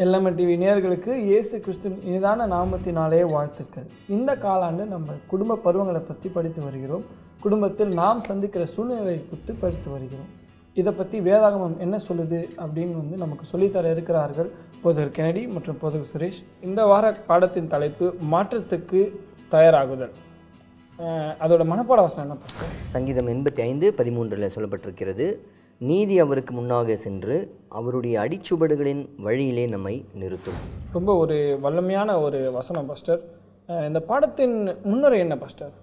LMN TV நேயர்களுக்கு இயேசு கிறிஸ்துவின் இனிதான நாமத்தினாலே வாழ்த்துக்கள். இந்த காலாண்டு நம்ம குடும்ப பருவங்களை பற்றி படித்து வருகிறோம். குடும்பத்தில் நாம் சந்திக்கிற சூழ்நிலையை குறித்து படித்து வருகிறோம். இதை பற்றி வேதாகமம் என்ன சொல்லுது அப்படின்னு நமக்கு சொல்லித்தர இருக்கிறார்கள் போதகர் கெனடி மற்றும் போதகர் சுரேஷ். இந்த வார பாடத்தின் தலைப்பு மாற்றத்துக்கு தயாராகுதல். அதோட மனப்பாட வசனம் என்ன பாஸ்டர்? சங்கீதம் 85:13 சொல்லப்பட்டிருக்கிறது, நீதி அவருக்கு முன்னாக சென்று அவருடைய அடிச்சுவடுகளின் வழியிலே நம்மை நிறுத்தும். ரொம்ப ஒரு வல்லமையான ஒரு வசனம் பாஸ்டர். இந்த பாடத்தின் முன்னுரை என்ன பாஸ்டர்?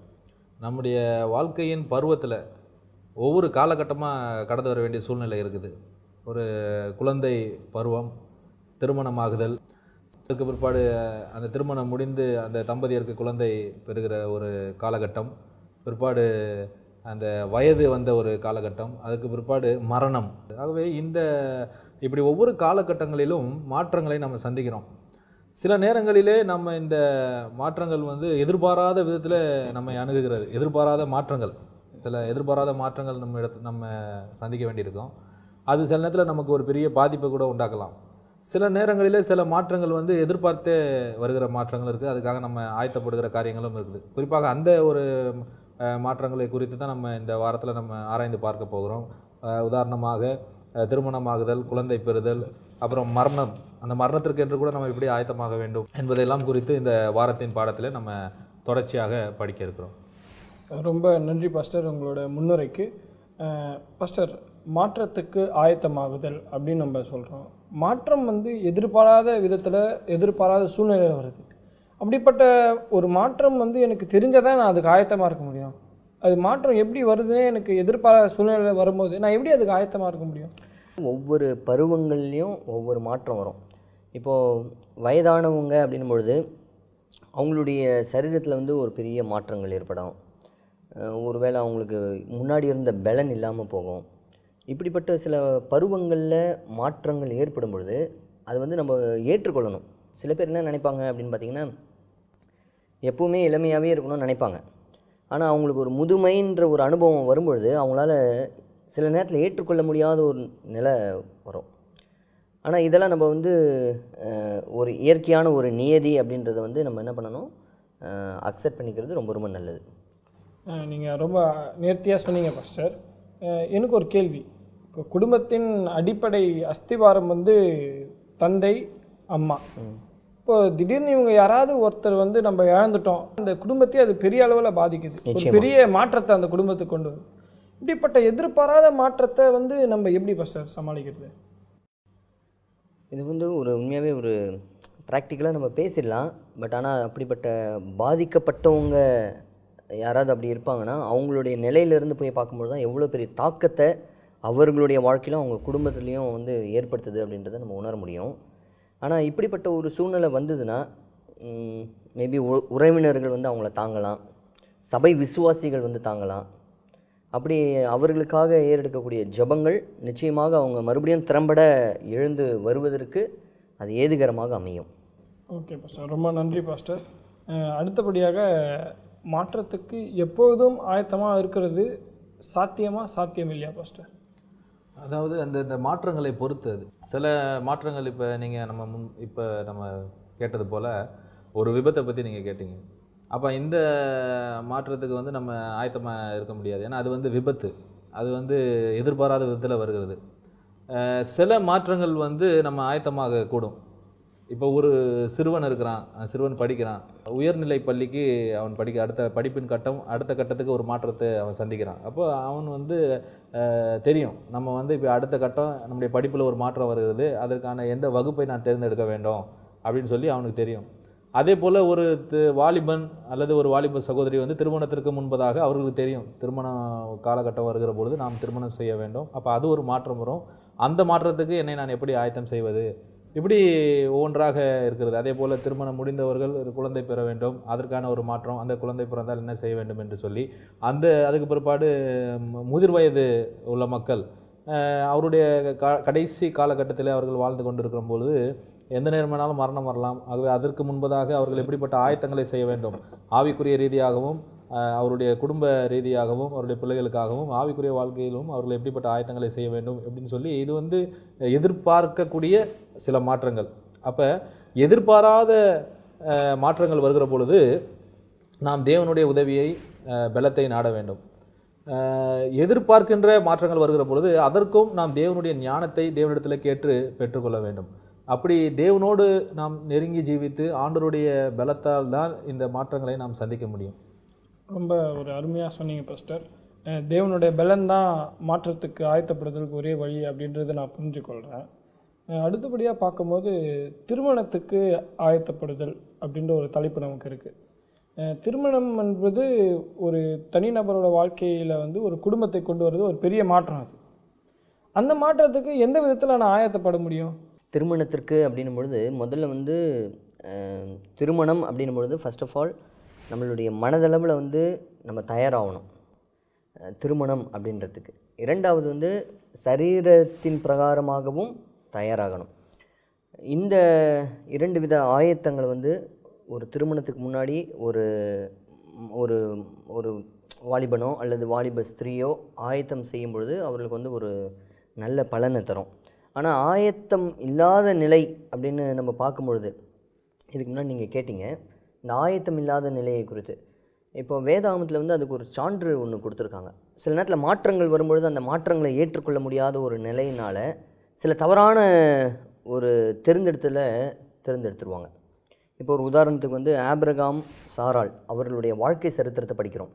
நம்முடைய வாழ்க்கையின் பருவத்தில் ஒவ்வொரு காலகட்டமாக கடந்து வர வேண்டிய சூழ்நிலை இருக்குது. ஒரு குழந்தை பருவம், திருமணமாகுதல், அதுக்கு பிற்பாடு அந்த திருமணம் முடிந்து அந்த தம்பதியருக்கு குழந்தை பெறுகிற ஒரு காலகட்டம், பிற்பாடு அந்த வயது வந்த ஒரு காலகட்டம், அதுக்கு பிற்பாடு மரணம். ஆகவே இப்படி ஒவ்வொரு காலகட்டங்களிலும் மாற்றங்களை நம்ம சந்திக்கிறோம். சில நேரங்களிலே நம்ம இந்த மாற்றங்கள் எதிர்பாராத விதத்தில் நம்மை அணுகுகிறது. எதிர்பாராத மாற்றங்கள், சில எதிர்பாராத மாற்றங்கள் நம்ம சந்திக்க வேண்டியிருக்கும். அது சில நேரத்தில் நமக்கு ஒரு பெரிய பாதிப்பை கூட உண்டாக்கலாம். சில நேரங்களிலே சில மாற்றங்கள் எதிர்பார்த்தே வருகிற மாற்றங்கள் இருக்குது. அதுக்காக நம்ம ஆயத்தப்படுகிற காரியங்களும் இருக்குது. குறிப்பாக அந்த ஒரு மாற்றங்களை குறித்து தான் நம்ம இந்த வாரத்தில் நம்ம ஆராய்ந்து பார்க்க போகிறோம். உதாரணமாக திருமணமாகுதல், குழந்தை பெறுதல், அப்புறம் மரணம். அந்த மரணத்திற்கு என்று கூட நம்ம எப்படி ஆயத்தமாக வேண்டும் என்பதெல்லாம் குறித்து இந்த வாரத்தின் பாடத்தில் நம்ம தொடர்ச்சியாக படிக்க இருக்கிறோம். ரொம்ப நன்றி பாஸ்டர் உங்களோட முன்னுரைக்கு. பாஸ்டர், மாற்றத்துக்கு ஆயத்தமாகுதல் அப்படின்னு நம்ம சொல்கிறோம். மாற்றம் எதிர்பாராத விதத்தில், எதிர்பாராத சூழ்நிலையில் வருது. அப்படிப்பட்ட ஒரு மாற்றம் எனக்கு தெரிஞ்சதான் நான் அதுக்கு ஆயத்தமாக இருக்க முடியும். அது மாற்றம் எப்படி வருதுன்னே எனக்கு எதிர்பாராத சூழ்நிலையில் வரும்போது நான் எப்படி அதுக்கு ஆயத்தமாக இருக்க முடியும்? ஒவ்வொரு பருவங்கள்லேயும் ஒவ்வொரு மாற்றம் வரும். இப்போது வயதானவங்க அப்படின்னும் பொழுது அவங்களுடைய சரீரத்தில் ஒரு பெரிய மாற்றங்கள் ஏற்படும். ஒருவேளை அவங்களுக்கு முன்னாடி இருந்த பலன் இல்லாமல் போகும். இப்படிப்பட்ட சில பருவங்களில் மாற்றங்கள் ஏற்படும் பொழுது அது நம்ம ஏற்றுக்கொள்ளணும். சில பேர் என்ன நினைப்பாங்க அப்படின்னு பார்த்திங்கன்னா, எப்போவுமே இளமையாகவே இருக்கணும்னு நினைப்பாங்க. ஆனால் அவங்களுக்கு ஒரு முதுமைன்ற ஒரு அனுபவம் வரும்பொழுது அவங்களால சில நேரத்தில் ஏற்றுக்கொள்ள முடியாத ஒரு நிலை வரும். ஆனால் இதெல்லாம் நம்ம ஒரு இயற்கையான ஒரு நியதி அப்படின்றத நம்ம என்ன பண்ணணும், அக்செப்ட் பண்ணிக்கிறது ரொம்ப ரொம்ப நல்லது. நீங்கள் ரொம்ப நேர்த்தியாக சொன்னீங்க பாஸ்டர். எனக்கு ஒரு கேள்வி. இப்போ குடும்பத்தின் அடிப்படை அஸ்திவாரம் தந்தை, அம்மா. இப்போ திடீர்னு இவங்க யாராவது ஒருத்தர் நம்ம இழந்துட்டோம், அந்த குடும்பத்தையே அது பெரிய அளவில் பாதிக்குது. ஒரு பெரிய மாற்றத்தை அந்த குடும்பத்துக்கு கொண்டு வரும். இப்படிப்பட்ட எதிர்பாராத மாற்றத்தை நம்ம எப்படி பாஸ்டர் சமாளிக்கிறது? இது ஒரு உண்மையாகவே ஒரு ப்ராக்டிக்கலாக நம்ம பேசிடலாம். பட் ஆனால் அப்படிப்பட்ட பாதிக்கப்பட்டவங்க யாராவது அப்படி இருப்பாங்கன்னா அவங்களுடைய நிலையிலேருந்து போய் பார்க்கும்போது தான் எவ்வளோ பெரிய தாக்கத்தை அவர்களுடைய வாழ்க்கையிலும் அவங்க குடும்பத்துலேயும் ஏற்படுத்துது அப்படின்றத நம்ம உணர முடியும். ஆனால் இப்படிப்பட்ட ஒரு சூழ்நிலை வந்ததுன்னா மேபி உறவினர்கள் அவங்கள தாங்கலாம், சபை விசுவாசிகள் தாங்கலாம். அப்படி அவர்களுக்காக ஏறெடுக்கக்கூடிய ஜெபங்கள் நிச்சயமாக அவங்க மறுபடியும் திறம்பட எழுந்து வருவதற்கு அது ஏதுகரமாக அமையும். ஓகே பாஸ்டர், ரொம்ப நன்றி பாஸ்டர். அடுத்தபடியாக, மாற்றத்துக்கு எப்பொழுதும் ஆயத்தமாக இருக்கிறது சாத்தியம் இல்லையா பாஸ்டர்? அதாவது அந்த மாற்றங்களை பொறுத்து அது சில மாற்றங்கள். இப்போ நீங்கள் நம்ம கேட்டது போல் ஒரு விபத்தை பற்றி நீங்கள் கேட்டீங்க. அப்போ இந்த மாற்றத்துக்கு நம்ம ஆயத்தமாக இருக்க முடியாது. ஏன்னா அது விபத்து, அது எதிர்பாராத விதத்தில் வருகிறது. சில மாற்றங்கள் நம்ம ஆயத்தமாக கூடும். இப்போ ஒரு சிறுவன் இருக்கிறான், சிறுவன் படிக்கிறான், உயர்நிலை பள்ளிக்கு அவன் அடுத்த படிப்பின் அடுத்த கட்டத்துக்கு ஒரு மாற்றத்தை அவன் சந்திக்கிறான். அப்போ அவன் தெரியும், நம்ம இப்போ அடுத்த கட்டம் நம்முடைய படிப்பில் ஒரு மாற்றம் வருகிறது, அதற்கான எந்த வகுப்பை நான் தேர்ந்தெடுக்க வேண்டும் அப்படின்னு சொல்லி அவனுக்கு தெரியும். அதே போல் ஒரு வாலிபன் அல்லது ஒரு வாலிப சகோதரி திருமணத்திற்கு முன்பதாக அவர்களுக்கு தெரியும், திருமண காலகட்டம் வருகிற பொழுது நாம் திருமணம் செய்ய வேண்டும். அப்போ அது ஒரு மாற்றம் வரும். அந்த மாற்றத்துக்கு என்னை நான் எப்படி ஆயத்தம் செய்வது, இப்படி ஒவ்வொன்றாக இருக்கிறது. அதே போல் திருமணம் முடிந்தவர்கள் ஒரு குழந்தை பெற வேண்டும், அதற்கான ஒரு மாற்றம், அந்த குழந்தை பிறந்தால் என்ன செய்ய வேண்டும் என்று சொல்லி அதுக்கு பிற்பாடு முதிர் வயது உள்ள மக்கள் அவருடைய கடைசி காலகட்டத்தில் அவர்கள் வாழ்ந்து கொண்டிருக்கிற பொழுது எந்த நேரம் வேணாலும் மரணம் வரலாம். ஆகவே அதற்கு முன்பதாக அவர்கள் எப்படிப்பட்ட ஆயத்தங்களை செய்ய வேண்டும், ஆவிக்குரிய ரீதியாகவும் அவருடைய குடும்ப ரீதியாகவும் அவருடைய பிள்ளைகளுக்காகவும் ஆவிக்குரிய வாழ்க்கையிலும் அவர்கள் எப்படிப்பட்ட ஆயத்தங்களை செய்ய வேண்டும் அப்படின்னு சொல்லி இது எதிர்பார்க்கக்கூடிய சில மாற்றங்கள். அப்போ எதிர்பாராத மாற்றங்கள் வருகிற பொழுது நாம் தேவனுடைய உதவியை பலத்தை நாட வேண்டும். எதிர்பார்க்கின்ற மாற்றங்கள் வருகிற பொழுது அதற்கும் நாம் தேவனுடைய ஞானத்தை தேவனிடத்தில் கேட்டு பெற்றுக்கொள்ள வேண்டும். அப்படி தேவனோடு நாம் நெருங்கி ஜீவித்து ஆண்டவருடைய பலத்தால் தான் இந்த மாற்றங்களை நாம் சந்திக்க முடியும். ரொம்ப ஒரு அருமையாக சொன்னீங்க பாஸ்டர். தேவனுடைய பலன் தான் மாற்றத்துக்கு ஆயத்தப்படுதலுக்கு ஒரே வழி அப்படின்றத நான் புரிஞ்சுக்கொள்கிறேன். அடுத்தபடியாக பார்க்கும்போது திருமணத்துக்கு ஆயத்தப்படுதல் அப்படின்ற ஒரு தலைப்பு நமக்கு இருக்குது. திருமணம் என்பது ஒரு தனிநபரோட வாழ்க்கையில் வந்து ஒரு குடும்பத்தை கொண்டு வர்றது ஒரு பெரிய மாற்றம். அது அந்த மாற்றத்துக்கு எந்த விதத்தில் நான் ஆயத்தப்பட முடியும்? திருமணத்திற்கு அப்படின்னும் பொழுது முதல்ல வந்து திருமணம் அப்படின்னும் பொழுது ஃபர்ஸ்ட் ஆஃப் ஆல் நம்மளுடைய மனதளவில் வந்து நம்ம தயாராகணும் திருமணம் அப்படின்றதுக்கு. இரண்டாவது வந்து சரீரத்தின் பிரகாரமாகவும் தயாராகணும். இந்த 2 வித ஆயத்தங்களை வந்து ஒரு திருமணத்துக்கு முன்னாடி ஒரு ஒரு ஒரு வாலிபனோ அல்லது வாலிப ஸ்திரீயோ ஆயத்தம் செய்யும் பொழுது அவர்களுக்கு வந்து ஒரு நல்ல பலனை தரும். ஆனால் ஆயத்தம் இல்லாத நிலை அப்படின்னு நம்ம பார்க்கும்பொழுது, இதுக்கு முன்னாடி நீங்கள் கேட்டீங்க இந்த ஆயத்தம் இல்லாத நிலையை குறித்து. இப்போ வேதாகமத்தில் வந்து அதுக்கு ஒரு சான்று ஒன்று கொடுத்துருக்காங்க. சில நேரத்தில் மாற்றங்கள் வரும்பொழுது அந்த மாற்றங்களை ஏற்றுக்கொள்ள முடியாத ஒரு நிலையினால் சில தவறான ஒரு தேர்ந்தெடுத்துருவாங்க. இப்போ ஒரு உதாரணத்துக்கு வந்து ஆபிரகாம், சாராள் அவர்களுடைய வாழ்க்கை சரித்திரத்தை படிக்கிறோம்.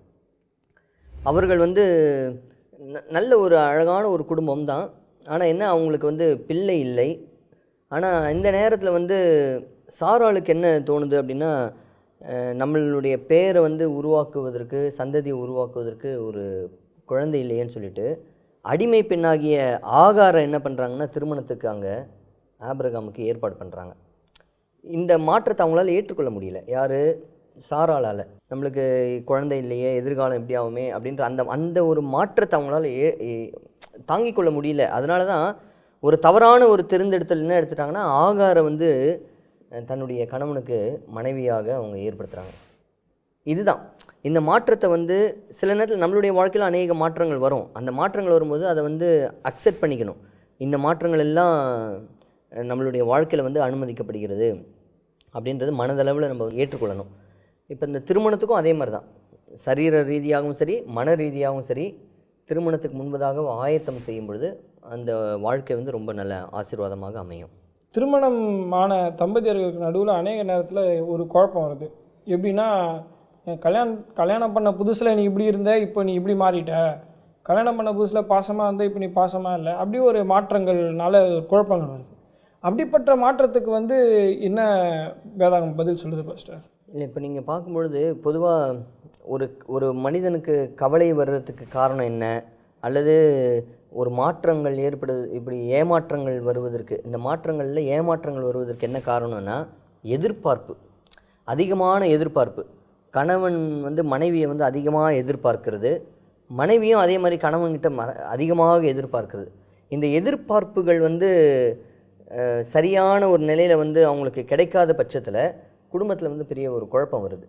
அவர்கள் வந்து நல்ல ஒரு அழகான ஒரு குடும்பம் தான். ஆனால் என்ன, அவங்களுக்கு வந்து பிள்ளை இல்லை. ஆனால் இந்த நேரத்தில் வந்து சாராளுக்கு என்ன தோணுது அப்படின்னா, நம்மளுடைய பேரை வந்து உருவாக்குவதற்கு, சந்ததியை உருவாக்குவதற்கு ஒரு குழந்தை இல்லையேன்னு சொல்லிட்டு அடிமை பெண்ணாகிய ஆகாரை என்ன பண்ணுறாங்கன்னா திருமணத்துக்கு அங்கே ஆபிரகாமுக்கு ஏற்பாடு பண்ணுறாங்க. இந்த மாற்றத்தை அவங்களால ஏற்றுக்கொள்ள முடியல. யார்? சாராளால். நம்மளுக்கு குழந்தை இல்லையே, எதிர்காலம் எப்படி ஆகுமே அப்படின்ற அந்த ஒரு மாற்றத்தை அவங்களால தாங்கிக் கொள்ள முடியல. அதனால தான் ஒரு தவறான ஒரு தேர்ந்தெடுத்தல் என்ன எடுத்துட்டாங்கன்னா, ஆகாரை வந்து தன்னுடைய கணவனுக்கு மனைவியாக அவங்க ஏற்படுத்துகிறாங்க. இதுதான் இந்த மாற்றத்தை வந்து சில நேரத்தில் நம்மளுடைய வாழ்க்கையில் அநேக மாற்றங்கள் வரும். அந்த மாற்றங்கள் வரும்போது அதை வந்து அக்செப்ட் பண்ணிக்கணும். இந்த மாற்றங்கள் எல்லாம் நம்மளுடைய வாழ்க்கையில் வந்து அனுமதிக்கப்படுகிறது அப்படின்றது மனதளவில் நம்ம ஏற்றுக்கொள்ளணும். இப்போ இந்த திருமணத்துக்கும் அதே மாதிரி தான். சரீர ரீதியாகவும் சரி, மன ரீதியாகவும் சரி, திருமணத்துக்கு முன்பதாக ஆயத்தம் செய்யும் பொழுது அந்த வாழ்க்கை வந்து ரொம்ப நல்ல ஆசீர்வாதமாக அமையும். திருமணமான தம்பதியர்களுக்கு நடுவில் அநேக நேரத்தில் ஒரு குழப்பம் வருது. எப்படின்னா, கல்யாணம் பண்ண புதுசில் நீ இப்படி இருந்த, இப்போ நீ இப்படி மாறிட்ட. கல்யாணம் பண்ண புதுசில் பாசமாக இருந்த, இப்போ நீ பாசமாக இல்லை. அப்படி ஒரு மாற்றங்கள்னால குழப்பங்கள் வருது. அப்படிப்பட்ட மாற்றத்துக்கு வந்து என்ன வேதாகம் பதில் சொல்லுது பாஸ்டர்? இல்லை, இப்போ நீங்கள் பார்க்கும்பொழுது பொதுவாக ஒரு மனிதனுக்கு கவலை வர்றதுக்கு காரணம் என்ன, அல்லது ஒரு மாற்றங்கள் ஏற்படுது, இப்படி ஏமாற்றங்கள் வருவதற்கு, இந்த மாற்றங்களில் ஏமாற்றங்கள் வருவதற்கு என்ன காரணம்னா எதிர்பார்ப்பு, அதிகமான எதிர்பார்ப்பு. கணவன் வந்து மனைவியை வந்து அதிகமாக எதிர்பார்க்கிறது, மனைவியும் அதே மாதிரி கணவன்கிட்ட அதிகமாக எதிர்பார்க்கிறது. இந்த எதிர்பார்ப்புகள் வந்து சரியான ஒரு நிலையில் வந்து அவங்களுக்கு கிடைக்காத பட்சத்தில் குடும்பத்தில் வந்து பெரிய ஒரு குழப்பம் வருது.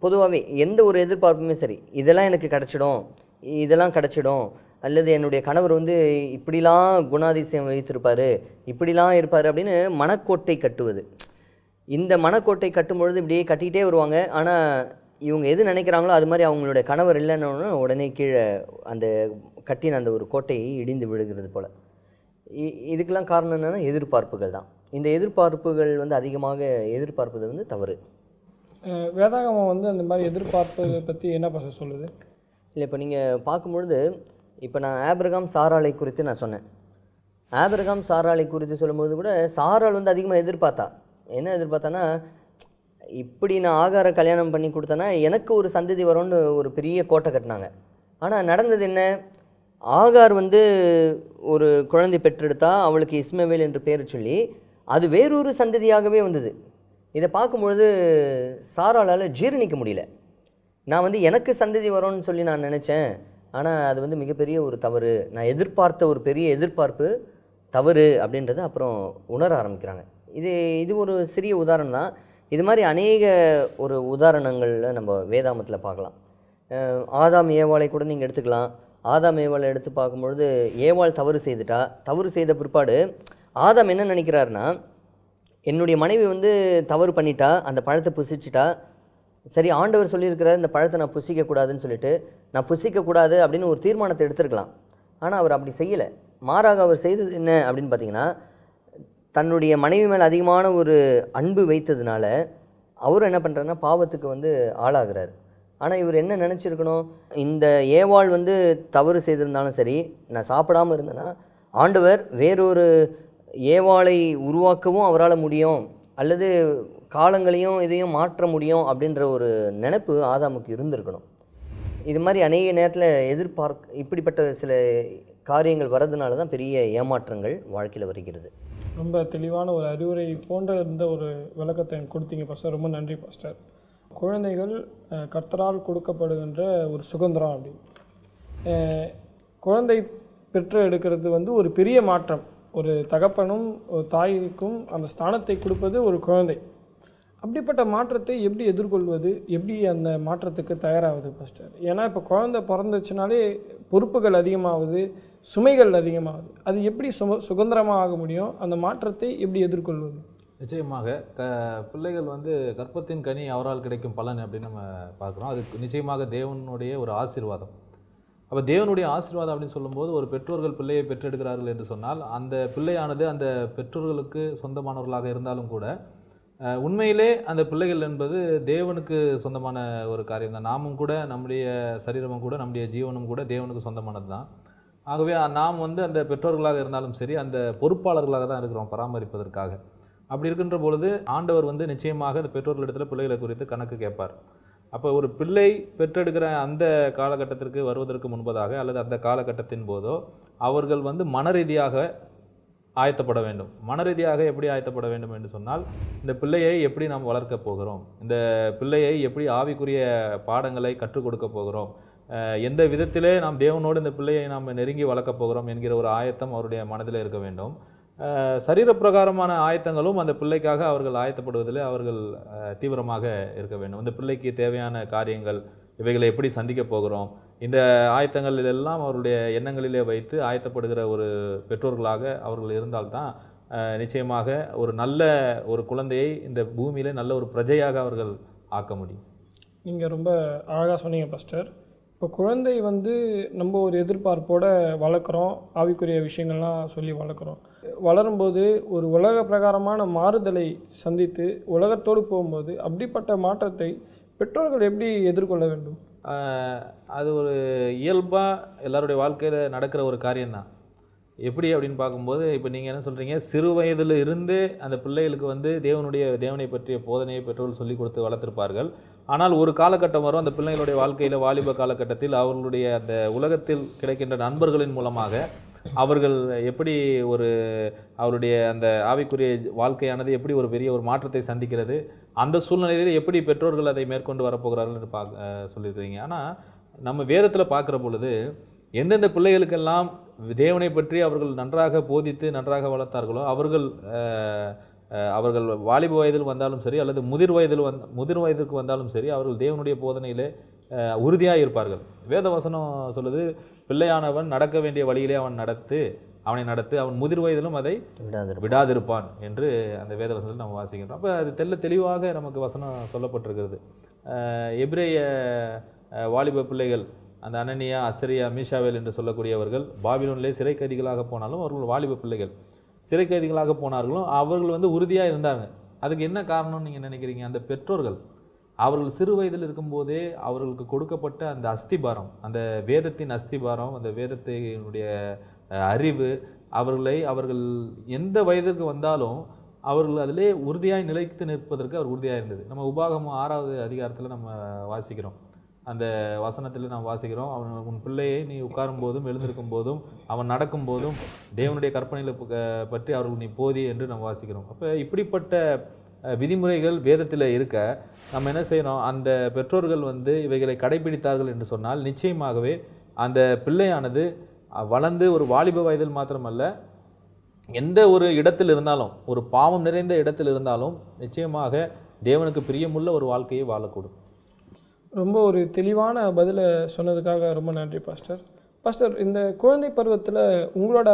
பொதுவாகவே எந்த ஒரு எதிர்பார்ப்புமே சரி, இதெல்லாம் எனக்கு கிடச்சிடும், இதெல்லாம் கிடச்சிடும், அல்லது என்னுடைய கணவர் வந்து இப்படிலாம் குணாதிசயம் வைத்திருப்பார், இப்படிலாம் இருப்பார் அப்படின்னு மனக்கோட்டை கட்டுவது. இந்த மனக்கோட்டை கட்டும்பொழுது இப்படியே கட்டிக்கிட்டே வருவாங்க. ஆனால் இவங்க எது நினைக்கிறாங்களோ அது மாதிரி அவங்களுடைய கணவர் இல்லைன்னு உடனே கீழே அந்த கட்டின அந்த ஒரு கோட்டையை இடிந்து விழுகிறது போல். இதுக்கெல்லாம் காரணம் என்னென்னா எதிர்பார்ப்புகள் தான். இந்த எதிர்பார்ப்புகள் வந்து அதிகமாக எதிர்பார்ப்பது வந்து தவறு. வேதாகமம் வந்து அந்த மாதிரி எதிர்பார்ப்பதை பற்றி என்ன பசங்க சொல்லுது? இல்லை, இப்போ நீங்கள் பார்க்கும்பொழுது, இப்போ நான் ஆபிரகாம் சாராளை குறித்து நான் சொன்னேன். ஆபிரகாம் சாராளை குறித்து சொல்லும்போது கூட சாராள் வந்து அதிகமாக எதிர்பார்த்தா. என்ன எதிர்பார்த்தானா, இப்படி நான் ஆகார கல்யாணம் பண்ணி கொடுத்தேன்னா எனக்கு ஒரு சந்ததி வரும்னு ஒரு பெரிய கோட்டை கட்டினாங்க. ஆனால் நடந்தது என்ன, ஆகார் வந்து ஒரு குழந்தை பெற்றெடுத்தா, அவளுக்கு இஸ்மவேல் என்று பேர் சொல்லி அது வேறொரு சந்ததியாகவே வந்தது. இதை பார்க்கும்பொழுது சாராளால் ஜீரணிக்க முடியல. நான் வந்து எனக்கு சந்ததி வரும்னு சொல்லி நான் நினச்சேன், ஆனால் அது வந்து மிகப்பெரிய ஒரு தவறு, நான் எதிர்பார்த்த ஒரு பெரிய எதிர்பார்ப்பு தவறு அப்படின்றத அப்புறம் உணர ஆரம்பிக்கிறாங்க. இது ஒரு சிறிய உதாரணம் தான். இது மாதிரி அநேக ஒரு உதாரணங்களில் நம்ம வேதாமத்தில் பார்க்கலாம். ஆதாம் ஏவாளை கூட நீங்கள் எடுத்துக்கலாம். ஆதாம் ஏவாளை எடுத்து பார்க்கும்பொழுது ஏவாள் தவறு செய்துட்டா. தவறு செய்த பிற்பாடு ஆதாம் என்ன நினைக்கிறாருன்னா, என்னுடைய மனைவி வந்து தவறு பண்ணிட்டா, அந்த பழத்தை புசிச்சிட்டா, சரி ஆண்டவர் சொல்லியிருக்கிறார் இந்த பழத்தை நான் புசிக்கக்கூடாதுன்னு சொல்லிட்டு நான் புசிக்கக்கூடாது அப்படின்னு ஒரு தீர்மானத்தை எடுத்திருக்கலாம். ஆனால் அவர் அப்படி செய்யலை. மாறாக அவர் செய்தது என்ன அப்படின்னு பார்த்தீங்கன்னா, தன்னுடைய மனைவி மேலே அதிகமான ஒரு அன்பு வைத்ததுனால அவரும் என்ன பண்ணுறாருன்னா பாவத்துக்கு வந்து ஆளாகிறார். ஆனால் இவர் என்ன நினச்சிருக்கணும், இந்த ஏவாள் வந்து தவறு செய்திருந்தாலும் சரி, நான் சாப்பிடாமல் இருந்தேன்னா ஆண்டவர் வேறொரு ஏவாளை உருவாக்கவும் அவரால் முடியும், அல்லது காலங்களையும் இதையும் மாற்ற முடியும் அப்படின்ற ஒரு நினைப்பு ஆதாமுக்கு இருந்திருக்கணும். இது மாதிரி அநேக நேரத்தில் இப்படிப்பட்ட சில காரியங்கள் வர்றதுனால தான் பெரிய ஏமாற்றங்கள் வாழ்க்கையில் வருகிறது. ரொம்ப தெளிவான ஒரு அறிவுரை போன்ற இந்த ஒரு விளக்கத்தை கொடுத்தீங்க பாஸ்டர். ரொம்ப நன்றி பாஸ்டர். குழந்தைகள் கர்த்தரால் கொடுக்கப்படுகின்ற ஒரு சுதந்திரம் அப்படின்னு குழந்தை பெற்று எடுக்கிறது வந்து ஒரு பெரிய மாற்றம். ஒரு தகப்பனும் ஒரு தாய்க்கும் அந்த ஸ்தானத்தை கொடுப்பது ஒரு குழந்தை. அப்படிப்பட்ட மாற்றத்தை எப்படி எதிர்கொள்வது, எப்படி அந்த மாற்றத்துக்கு தயாராகுது பாஸ்டர்? ஏன்னா இப்போ குழந்தை பிறந்துச்சுனாலே பொறுப்புகள் அதிகமாகுது, சுமைகள் அதிகமாகுது. அது எப்படி சுதந்திரமாக ஆக முடியும்? அந்த மாற்றத்தை எப்படி எதிர்கொள்வது? நிச்சயமாக பிள்ளைகள் வந்து கற்பத்தின் கனி அவரால் கிடைக்கும் பலன் அப்படின்னு நம்ம பார்க்குறோம். அது நிச்சயமாக தேவனுடைய ஒரு ஆசீர்வாதம். அப்போ தேவனுடைய ஆசீர்வாதம் அப்படின்னு சொல்லும்போது, ஒரு பெற்றோர்கள் பிள்ளையை பெற்றெடுக்கிறார்கள் என்று சொன்னால் அந்த பிள்ளையானது அந்த பெற்றோர்களுக்கு சொந்தமானவர்களாக இருந்தாலும் கூட உண்மையிலே அந்த பிள்ளைகள் என்பது தேவனுக்கு சொந்தமான ஒரு காரியம் தான். நாமும் கூட நம்முடைய சரீரமும் கூட நம்முடைய ஜீவனும் கூட தேவனுக்கு சொந்தமானது தான். ஆகவே நாம் வந்து அந்த பெற்றோர்களாக இருந்தாலும் சரி, அந்த பொறுப்பாளர்களாக தான் இருக்கிறோம் பராமரிப்பதற்காக. அப்படி இருக்கின்ற பொழுது ஆண்டவர் வந்து நிச்சயமாக அந்த பெற்றோர்களிடத்தில் பிள்ளைகளை குறித்து கணக்கு கேட்பார். அப்போ ஒரு பிள்ளை பெற்றெடுக்கிற அந்த காலகட்டத்திற்கு வருவதற்கு முன்பதாக அல்லது அந்த காலகட்டத்தின் போதோ அவர்கள் வந்து மனரீதியாக ஆயத்தப்பட வேண்டும். மனரீதியாக எப்படி ஆயத்தப்பட வேண்டும் என்று சொன்னால், இந்த பிள்ளையை எப்படி நாம் வளர்க்க போகிறோம், இந்த பிள்ளையை எப்படி ஆவிக்குரிய பாடங்களை கற்றுக் கொடுக்க போகிறோம், எந்த விதத்திலே நாம் தேவனோடு இந்த பிள்ளையை நாம் நெருங்கி வளர்க்க போகிறோம் என்கிற ஒரு ஆயத்தம் அவருடைய மனதில் இருக்க வேண்டும். சரீரப்பிரகாரமான ஆயத்தங்களும் அந்த பிள்ளைக்காக அவர்கள் ஆயத்தப்படுவதில் அவர்கள் தீவிரமாக இருக்க வேண்டும். இந்த பிள்ளைக்கு தேவையான காரியங்கள் இவைகளை எப்படி சந்திக்க போகிறோம், இந்த ஆயத்தங்களில் எல்லாம் அவருடைய எண்ணங்களிலே வைத்து ஆயத்தப்படுகிற ஒரு பெற்றோர்களாக அவர்கள் இருந்தால்தான் நிச்சயமாக ஒரு நல்ல ஒரு குழந்தையை இந்த பூமியிலே நல்ல ஒரு பிரஜையாக அவர்கள் ஆக்க முடியும். நீங்கள் ரொம்ப அழகாக சொன்னீங்க பாஸ்டர். இப்போ குழந்தை வந்து நம்ம ஒரு எதிர்பார்ப்போடு வளர்க்குறோம், ஆவிக்குரிய விஷயங்கள்லாம் சொல்லி வளர்க்குறோம். வளரும்போது ஒரு உலக பிரகாரமான மாறுதலை சந்தித்து உலகத்தோடு போகும்போது அப்படிப்பட்ட மாற்றத்தை பெற்றோர்கள் எப்படி எதிர்கொள்ள வேண்டும்? அது ஒரு இயல்பாக எல்லாருடைய வாழ்க்கையில் நடக்கிற ஒரு காரியம்தான். எப்படி அப்படின்னு பார்க்கும்போது, இப்போ நீங்கள் என்ன சொல்கிறீங்க, சிறு வயதில் இருந்தே அந்த பிள்ளைகளுக்கு வந்து தேவனை பற்றிய போதனையை பெற்றோர்கள் சொல்லிக் கொடுத்து வளர்த்திருப்பார்கள். ஆனால் ஒரு காலகட்டம் வரும், அந்த பிள்ளைகளுடைய வாழ்க்கையில் வாலிப காலகட்டத்தில் அவர்களுடைய அந்த உலகத்தில் கிடைக்கின்ற நண்பர்களின் மூலமாக அவர்கள் எப்படி அவருடைய அந்த ஆவிக்குரிய வாழ்க்கையானது எப்படி ஒரு பெரிய ஒரு மாற்றத்தை சந்திக்கிறது, அந்த சூழ்நிலையில் எப்படி பெற்றோர்கள் அதை மேற்கொண்டு வரப்போகிறார்கள் என்று சொல்லியிருக்கிறீங்க. ஆனால் நம்ம வேதத்தில் பார்க்குற பொழுது எந்தெந்த பிள்ளைகளுக்கெல்லாம் தேவனை பற்றி அவர்கள் நன்றாக போதித்து நன்றாக வளர்த்தார்களோ அவர்கள் வாலிப வயதில் வந்தாலும் சரி அல்லது முதிர் வயதுக்கு வந்தாலும் சரி அவர்கள் தேவனுடைய போதனையிலே உறுதியாக இருப்பார்கள். வேத வசனம் சொல்லுது, பிள்ளையானவன் நடக்க வேண்டிய வழியிலே அவனை நடத்து அவன் முதிர் வயதிலும் அதை விடாதிருப்பான் என்று அந்த வேத வசனத்தில் நம்ம வாசிக்கிறோம். அப்போ அது தெளிவாக நமக்கு வசனம் சொல்லப்பட்டிருக்கிறது. எபிரேய வாலிப பிள்ளைகள், அந்த அனனியா, அசரியா, மீஷாவேல் என்று சொல்லக்கூடியவர்கள் பாபிலோனிலே சிறை கைதிகளாக போனாலும் அவர்கள் வாலிப பிள்ளைகள் சிறை கைதிகளாக போனார்களும் அவர்கள் வந்து உறுதியாக இருந்தாங்க. அதுக்கு என்ன காரணம்னு நீங்கள் நினைக்கிறீங்க? அந்த பெற்றோர்கள் அவர்கள் சிறு வயதில் இருக்கும்போதே அவர்களுக்கு கொடுக்கப்பட்ட அந்த அஸ்திபாரம், அந்த வேதத்தின் அஸ்திபாரம், அந்த வேதத்தினுடைய அறிவு அவர்கள் எந்த வயதிற்கு வந்தாலும் அவர்கள் அதிலே உறுதியாய் நிலைத்து நிற்பதற்கு அவர் உறுதியாக இருந்தது. நம்ம உபாகமம் 6வது அதிகாரத்தில் நம்ம வாசிக்கிறோம். அந்த வசனத்தில் நாம் வாசிக்கிறோம், உன் பிள்ளையை நீ உட்காரும் போதும் எழுந்திருக்கும் போதும் அவன் நடக்கும் போதும் தேவனுடைய கற்பனைகளை பற்றி அவர்கள் நீ போதி என்று நாம் வாசிக்கிறோம். அப்போ இப்படிப்பட்ட விதிமுறைகள் வேதத்தில் இருக்க நம்ம என்ன செய்யணும்? அந்த பெற்றோர்கள் வந்து இவைகளை கடைபிடித்தார்கள் என்று சொன்னால் நிச்சயமாகவே அந்த பிள்ளையானது வளர்ந்து ஒரு வாலிப வயதில் மாத்திரமல்ல, எந்த ஒரு இடத்தில் இருந்தாலும், ஒரு பாவம் நிறைந்த இடத்தில் இருந்தாலும் நிச்சயமாக தேவனுக்கு பிரியமுள்ள ஒரு வாழ்க்கையை வாழக்கூடும். ரொம்ப ஒரு தெளிவான பதிலை சொன்னதுக்காக ரொம்ப நன்றி பாஸ்டர். பாஸ்டர், இந்த குழந்தை பருவத்தில் உங்களோட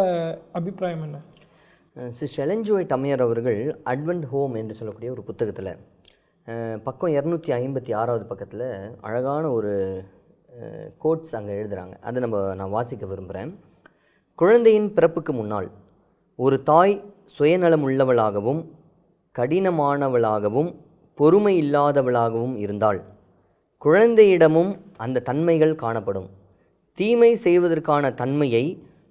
அபிப்பிராயம் என்ன? சிஸ்டர் எலன் ஜி ஒயிட் அம்மையார் அவர்கள் அட்வென்ட் ஹோம் என்று சொல்லக்கூடிய ஒரு புத்தகத்தில் பக்கம் 256வது பக்கத்தில் அழகான ஒரு கோட்ஸ் அங்கே எழுதுகிறாங்க. அதை நான் வாசிக்க விரும்புகிறேன். குழந்தையின் பிறப்புக்கு முன்னால் ஒரு தாய் சுயநலம் உள்ளவளாகவும் கடினமானவளாகவும் பொறுமை இல்லாதவளாகவும் இருந்தால் குழந்தையிடமும் அந்த தன்மைகள் காணப்படும். தீமை செய்வதற்கான தன்மையை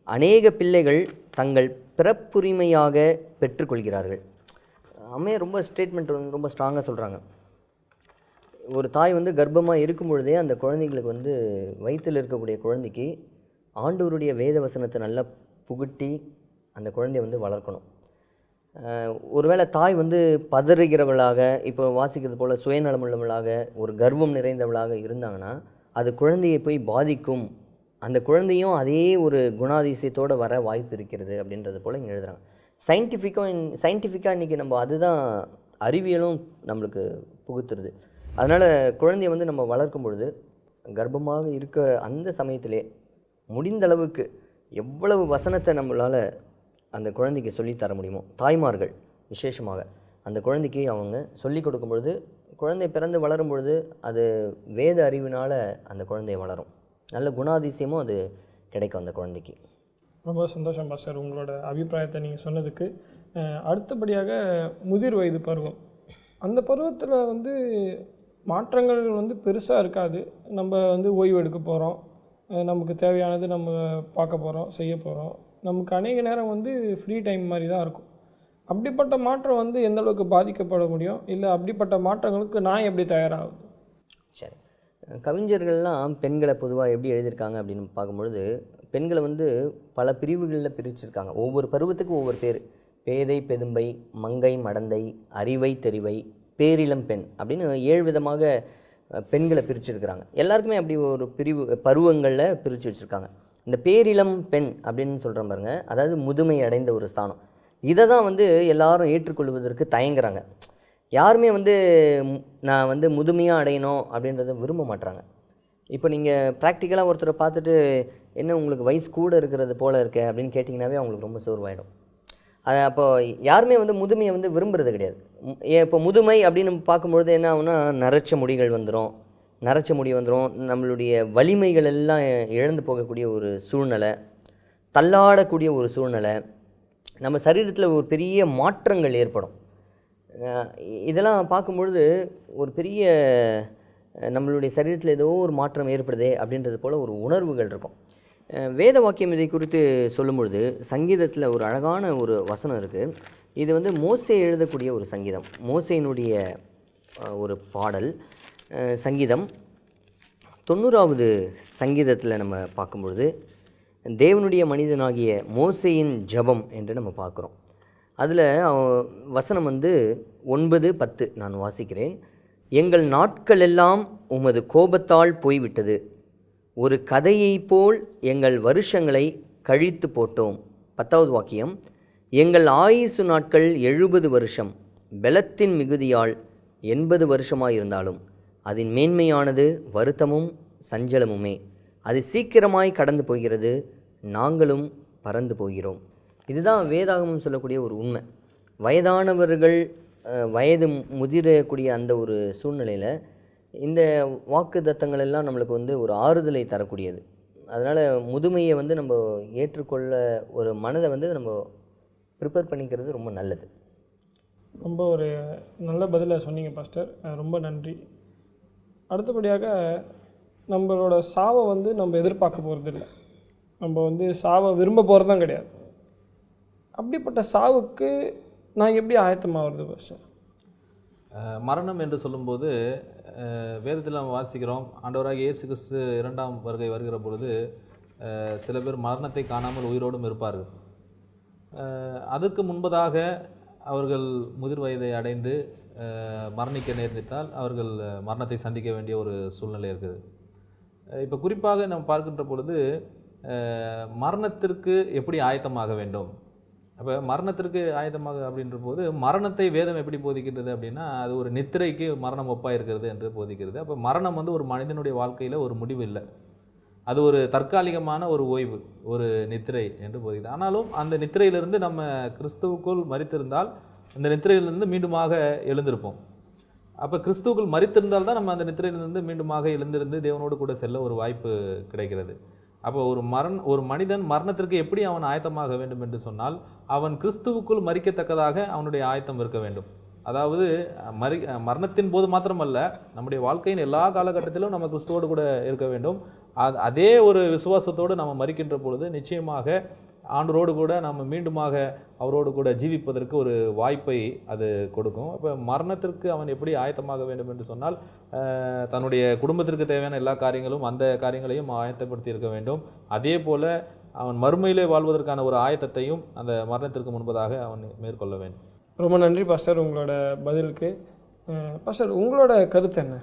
அநேக பிள்ளைகள் தங்கள் பிறப்புரிமையாக பெற்றுக்கொள்கிறார்கள். அம்மையார் ரொம்ப ஸ்டேட்மெண்ட் ரொம்ப ஸ்ட்ராங்காக சொல்கிறாங்க. ஒரு தாய் கர்ப்பமாக இருக்கும் பொழுதே அந்த குழந்தைங்களுக்கு வயிற்றில் இருக்கக்கூடிய குழந்தைக்கு ஆண்டவருடைய வேத வசனத்தை நல்லா புகுட்டி அந்த குழந்தைய வளர்க்கணும். ஒருவேளை தாய் பதறுகிறவளாக, இப்போ வாசிக்கிறது போல் சுயநலமுள்ளவளாக, ஒரு கர்வம் நிறைந்தவளாக இருந்தாங்கன்னா அது குழந்தையை போய் பாதிக்கும். அந்த குழந்தையும் அதே ஒரு குணாதிசயத்தோடு வர வாய்ப்பு இருக்கிறது அப்படின்றது போல் இங்கே எழுதுகிறாங்க. சயின்டிஃபிக்காக இன்றைக்கி நம்ம அதுதான் அறிவியலும் நம்மளுக்கு புகுத்துறது. அதனால் குழந்தைய நம்ம வளர்க்கும் பொழுது கர்ப்பமாக இருக்க அந்த சமயத்திலே முடிந்த அளவுக்கு எவ்வளவு வசனத்தை நம்மளால் அந்த குழந்தைக்கு சொல்லித்தர முடியுமோ, தாய்மார்கள் விசேஷமாக அந்த குழந்தைக்கு அவங்க சொல்லிக் கொடுக்கும் பொழுது குழந்தை பிறந்து வளரும் பொழுது அது வேத அறிவினால் அந்த குழந்தை வளரும். நல்ல குணாதிசயமும் அது கிடைக்கும் அந்த குழந்தைக்கு. ரொம்ப சந்தோஷம் பாஸ்டர் உங்களோட அபிப்பிராயத்தை நீங்கள் சொன்னதுக்கு. அடுத்தபடியாக முதிர் வயது பருவம். அந்த பருவத்தில் மாற்றங்கள் பெருசாக இருக்காது. நம்ம ஓய்வு எடுக்க போகிறோம், நமக்கு தேவையானது நம்ம பார்க்க போகிறோம், செய்ய போகிறோம். நமக்கு அநேக நேரம் ஃப்ரீ டைம் மாதிரி தான் இருக்கும். அப்படிப்பட்ட மாற்றம் எந்த அளவுக்கு பாதிக்கப்பட முடியும், இல்லை அப்படிப்பட்ட மாற்றங்களுக்கு நான் எப்படி தயாராகுது? சரி, கவிஞர்கள்லாம் பெண்களை பொதுவாக எப்படி எழுதியிருக்காங்க அப்படின்னு பார்க்கும்பொழுது பெண்களை பல பிரிவுகளில் பிரிச்சிருக்காங்க. ஒவ்வொரு பருவத்துக்கும் ஒவ்வொரு பேர். பேதை பெதும்பை, மங்கை மடந்தை, அறிவை தெரிவை, பேரிளம் பெண் அப்படின்னு 7 விதமாக பெண்களை பிரிச்சிருக்கிறாங்க. எல்லாருக்குமே அப்படி ஒரு பிரிவு பருவங்களில் பிரித்து வச்சுருக்காங்க. இந்த பேரிளம் பெண் அப்படின்னு சொல்கிற பாருங்க, அதாவது முதுமை அடைந்த ஒரு ஸ்தானம். இதை தான் எல்லாரும் ஏற்றுக்கொள்வதற்கு தயங்குறாங்க. யாருமே நான் முதுமையாக அடையணும் அப்படின்றத விரும்ப மாட்டுறாங்க. இப்போ நீங்கள் ப்ராக்டிக்கலாக ஒருத்தரை பார்த்துட்டு என்ன உங்களுக்கு வயசு கூட இருக்கிறது போல் இருக்கே அப்படின்னு கேட்டிங்கனாவே அவங்களுக்கு ரொம்ப சோர்வாயிடும். அது அப்போ யாருமே முதுமையை விரும்புறது கிடையாது. இப்போ முதுமை அப்படின்னு பார்க்கும்பொழுது என்ன ஆகுனா, நரைச்ச முடிகள் வந்துடும், நம்மளுடைய வலிமைகள் எல்லாம் இழந்து போகக்கூடிய ஒரு சூழ்நிலை, தள்ளாடக்கூடிய ஒரு சூழ்நிலை, நம்ம சரீரத்தில் ஒரு பெரிய மாற்றங்கள் ஏற்படும். இதெல்லாம் பார்க்கும்பொழுது ஒரு பெரிய நம்மளுடைய சரீரத்தில் ஏதோ ஒரு மாற்றம் ஏற்படுதே அப்படின்றது போல் ஒரு உணர்வுகள் இருக்கும். வேத வாக்கியம் இதை குறித்து சொல்லும் பொழுது சங்கீதத்தில் ஒரு அழகான ஒரு வசனம் இருக்குது. இது மோசே எழுதக்கூடிய ஒரு சங்கீதம், மோசேயினுடைய ஒரு பாடல். சங்கீதம் 90வது சங்கீதத்தில் நம்ம பார்க்கும்பொழுது தேவனுடைய மனிதனாகிய மோசேயின் ஜெபம் என்று நம்ம பார்க்குறோம். அதில் வசனம் 9, 10 நான் வாசிக்கிறேன். எங்கள் நாட்கள் எல்லாம் உமது கோபத்தால் போய்விட்டது, ஒரு கதையைப் போல் எங்கள் வருஷங்களை கழித்து போட்டோம். 10வது வாக்கியம், எங்கள் ஆயுசு நாட்கள் 70 வருஷம், பெலத்தின் மிகுதியால் 80 வருஷமாயிருந்தாலும் அதன் மேன்மையானது வருத்தமும் சஞ்சலமுமே. அது சீக்கிரமாய் கடந்து போகிறது, நாங்களும் பறந்து போகிறோம். இதுதான் வேதாகமம் சொல்லக்கூடிய ஒரு உண்மை. வயதானவர்கள் வயது முதிரக்கூடிய அந்த ஒரு சூழ்நிலையில் இந்த வாக்கு தத்தங்கள் எல்லாம் நம்மளுக்கு ஒரு ஆறுதலை தரக்கூடியது. அதனால் முதுமையை நம்ம ஏற்றுக்கொள்ள ஒரு மனதை நம்ம ப்ரிப்பேர் பண்ணிக்கிறது ரொம்ப நல்லது. ரொம்ப ஒரு நல்ல பதிலை சொன்னீங்க பாஸ்டர், ரொம்ப நன்றி. அடுத்தபடியாக நம்மளோட சாவை நம்ம எதிர்பார்க்க போகிறதில்ல, நம்ம சாவை விரும்ப போகிறதும் கிடையாது. அப்படிப்பட்ட சாவுக்கு நான் எப்படி ஆயத்தமாகிறது பாஸ்டர்? மரணம் என்று சொல்லும்போது வேதத்தில் நம்ம வாசிக்கிறோம், ஆண்டவராகிய இயேசு கிறிஸ்து 2ஆம் வருகை வருகிற பொழுது சில பேர் மரணத்தை காணாமல் உயிரோடும் இருப்பார்கள். அதற்கு முன்பதாக அவர்கள் முதிர் வயதை அடைந்து மரணிக்க நேர்ந்தால் அவர்கள் மரணத்தை சந்திக்க வேண்டிய ஒரு சூழ்நிலை இருக்குது. இப்போ குறிப்பாக நம்ம பார்க்கின்ற பொழுது மரணத்திற்கு எப்படி ஆயத்தமாக வேண்டும். அப்போ மரணத்திற்கு ஆயத்தமாக அப்படின்ற போது மரணத்தை வேதம் எப்படி போதிக்கின்றது அப்படின்னா, அது ஒரு நித்திரைக்கு மரணம் ஒப்பாக இருக்கிறது என்று போதிக்கிறது. அப்போ மரணம் ஒரு மனிதனுடைய வாழ்க்கையில் ஒரு முடிவு இல்லை. அது ஒரு தற்காலிகமான ஒரு ஓய்வு, ஒரு நித்திரை என்று போகிறது. ஆனாலும் அந்த நித்திரையிலிருந்து நம்ம கிறிஸ்துவுக்குள் மரித்திருந்தால் அந்த நித்திரையிலிருந்து மீண்டுமாக எழுந்திருப்போம். அப்போ கிறிஸ்துவுக்குள் மரித்திருந்தால் தான் நம்ம அந்த நித்திரையிலிருந்து மீண்டுமாக எழுந்திருந்து தேவனோடு கூட செல்ல ஒரு வாய்ப்பு கிடைக்கிறது. அப்போ ஒரு மனிதன் மரணத்திற்கு எப்படி அவன் ஆயத்தமாக வேண்டும் என்று சொன்னால், அவன் கிறிஸ்துவுக்குள் மரிக்கத்தக்கதாக அவனுடைய ஆயத்தம் இருக்க வேண்டும். அதாவது மரணத்தின் போது மாத்திரமல்ல, நம்முடைய வாழ்க்கையின் எல்லா காலகட்டத்திலும் நம்ம கிறிஸ்துவோடு கூட இருக்க வேண்டும். அதே ஒரு விசுவாசத்தோடு நம்ம மரிக்கின்ற பொழுது நிச்சயமாக ஆண்டவரோடு கூட நம்ம மீண்டுமாக அவரோடு கூட ஜீவிப்பதற்கு ஒரு வாய்ப்பை அது கொடுக்கும். அப்போ மரணத்திற்கு அவன் எப்படி ஆயத்தமாக வேண்டும் என்று சொன்னால், தன்னுடைய குடும்பத்திற்கு தேவையான எல்லா காரியங்களும் அந்த காரியங்களையும் ஆயத்தப்படுத்தி இருக்க வேண்டும். அதே போல அவன் மறுமையிலே வாழ்வதற்கான ஒரு ஆயத்தத்தையும் அந்த மரணத்திற்கு முன்பதாக அவன் மேற்கொள்ள வேண்டும். ரொம்ப நன்றி பாஸ்டர் உங்களோட பதிலுக்கு. பாஸ்டர் உங்களோட கருத்து என்ன?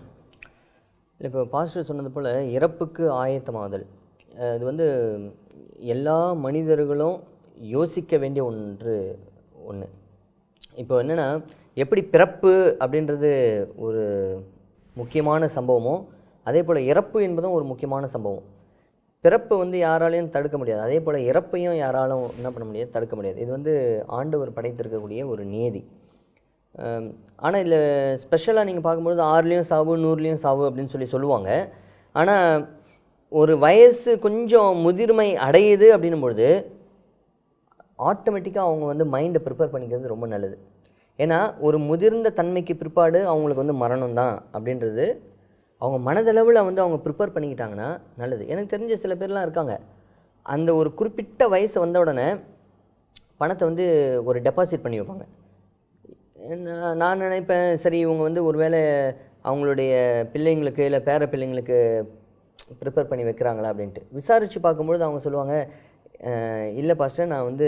இப்போ பாஸ்டர் சொன்னது போல் இறப்புக்கு ஆயத்தமாதல், இது எல்லா மனிதர்களும் யோசிக்க வேண்டிய ஒன்று. இப்போ என்னென்னா, எப்படி பிறப்பு அப்படின்றது ஒரு முக்கியமான சம்பவமோ அதே போல் இறப்பு என்பதும் ஒரு முக்கியமான சம்பவம். பிறப்பு யாராலையும் தடுக்க முடியாது, அதே போல் இறப்பையும் யாராலும் என்ன பண்ண முடியாது, தடுக்க முடியாது. இது ஆண்டவர் படைத்திருக்கக்கூடிய ஒரு நியதி. ஆனால் இதில் ஸ்பெஷலாக நீங்கள் பார்க்கும்பொழுது 6லேயும் சாவு 100லேயும் சாவு அப்படின்னு சொல்லுவாங்க. ஆனால் ஒரு வயசு கொஞ்சம் முதிர்மை அடையுது அப்படின்னும் பொழுது ஆட்டோமேட்டிக்காக அவங்க மைண்டை ப்ரிப்பேர் பண்ணிக்கிறது ரொம்ப நல்லது. ஏன்னா ஒரு முதிர்ந்த தன்மைக்கு பிற்பாடு அவங்களுக்கு மரணம் தான் அப்படின்றது அவங்க மனதளவில் அவங்க ப்ரிப்பேர் பண்ணிக்கிட்டாங்கன்னா நல்லது. எனக்கு தெரிஞ்ச சில பேர்லாம் இருக்காங்க, அந்த ஒரு குறிப்பிட்ட வயசு வந்த உடனே பணத்தை ஒரு டெபாசிட் பண்ணி வைப்பாங்க. நான் நினைப்பேன், சரி இவங்க ஒருவேளை அவங்களுடைய பிள்ளைங்களுக்கு இல்லை பேர பிள்ளைங்களுக்கு ப்ரிப்பேர் பண்ணி வைக்கிறாங்களா அப்படின்ட்டு விசாரித்து பார்க்கும்பொழுது அவங்க சொல்லுவாங்க, இல்லை பாஸ்டர், நான்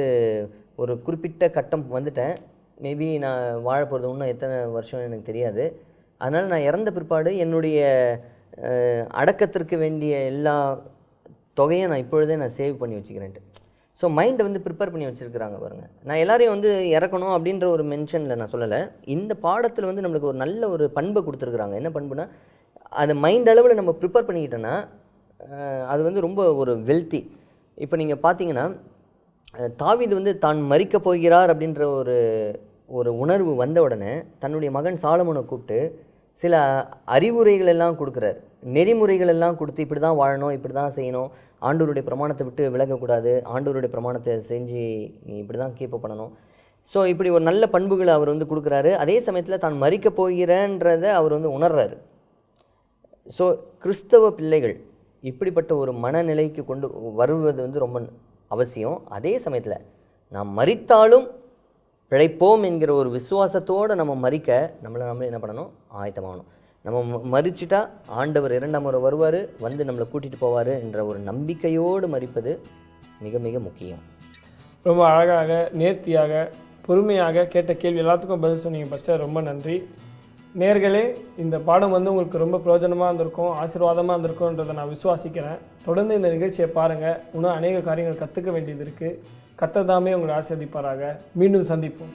ஒரு குறிப்பிட்ட கட்டம் வந்துட்டேன், மேபி நான் வாழ போகிறது இன்னும் எத்தனை வருஷம் எனக்கு தெரியாது, அதனால் நான் இறந்த பிற்பாடு என்னுடைய அடக்கத்திற்கு வேண்டிய எல்லா தொகையும் நான் இப்பொழுதே நான் சேவ் பண்ணி வச்சுக்கிறேன்ட்டு. ஸோ மைண்டை ப்ரிப்பேர் பண்ணி வச்சுருக்கிறாங்க பாருங்கள். நான் எல்லாரையும் இறக்கணும் அப்படின்ற ஒரு மென்ஷனில் நான் சொல்லலை. இந்த பாடத்தில் நம்மளுக்கு ஒரு நல்ல ஒரு பண்பை கொடுத்துருக்குறாங்க. என்ன பண்புனா, அது மைண்ட் அளவில் நம்ம ப்ரிப்பேர் பண்ணிக்கிட்டோன்னா அது ரொம்ப ஒரு வெல்த்தி. இப்போ நீங்கள் பார்த்தீங்கன்னா, தாவீது தான் மரிக்க போகிறார் அப்படின்ற ஒரு உணர்வு வந்த உடனே தன்னுடைய மகன் சாலமோனை கூப்பிட்டு சில அறிவுரைகள் எல்லாம் கொடுக்குறாரு, நெறிமுறைகள் எல்லாம் கொடுத்து, இப்படி தான் வாழணும், இப்படி தான் செய்யணும், ஆண்டவருடைய பிரமாணத்தை விட்டு விலகக்கூடாது, ஆண்டவருடைய பிரமாணத்தை செஞ்சு நீ இப்படி தான் கீப் பண்ணணும். ஸோ இப்படி ஒரு நல்ல பண்புகளை அவர் கொடுக்குறாரு. அதே சமயத்தில் தான் மரிக்க போகிறன்றதை அவர் உணர்றாரு. ஸோ கிறிஸ்தவ பிள்ளைகள் இப்படிப்பட்ட ஒரு மனநிலைக்கு கொண்டு வருவது ரொம்ப அவசியம். அதே சமயத்தில் நாம் மரித்தாலும் பிழைப்போம் என்கிற ஒரு விசுவாசத்தோடு நம்ம மரிக்க நம்மளை என்ன பண்ணணும், ஆயத்தமாகணும். நம்ம மரிச்சிட்டா ஆண்டவர் 2ஆம் முறை வருவார், நம்மளை கூட்டிகிட்டு போவார் என்ற ஒரு நம்பிக்கையோடு மரிப்பது மிக மிக முக்கியம். ரொம்ப அழகாக, நேர்த்தியாக, பொறுமையாக கேட்ட கேள்வி எல்லாத்துக்கும் பதில் சொன்னீங்க பாஸ்டர், ரொம்ப நன்றி. நேர்களே, இந்த பாடம் உங்களுக்கு ரொம்ப பிரயோஜனமாக இருந்திருக்கும், ஆசீர்வாதமாக இருந்திருக்கும்ன்றதை நான் விசுவாசிக்கிறேன். தொடர்ந்து இந்த நிகழ்ச்சியை பாருங்கள், இன்னும் அநேக காரியங்கள் கற்றுக்க வேண்டியது இருக்குது. கர்த்தர் தாமே உங்களை ஆசீர்வதிப்பாராக. மீண்டும் சந்திப்போம்.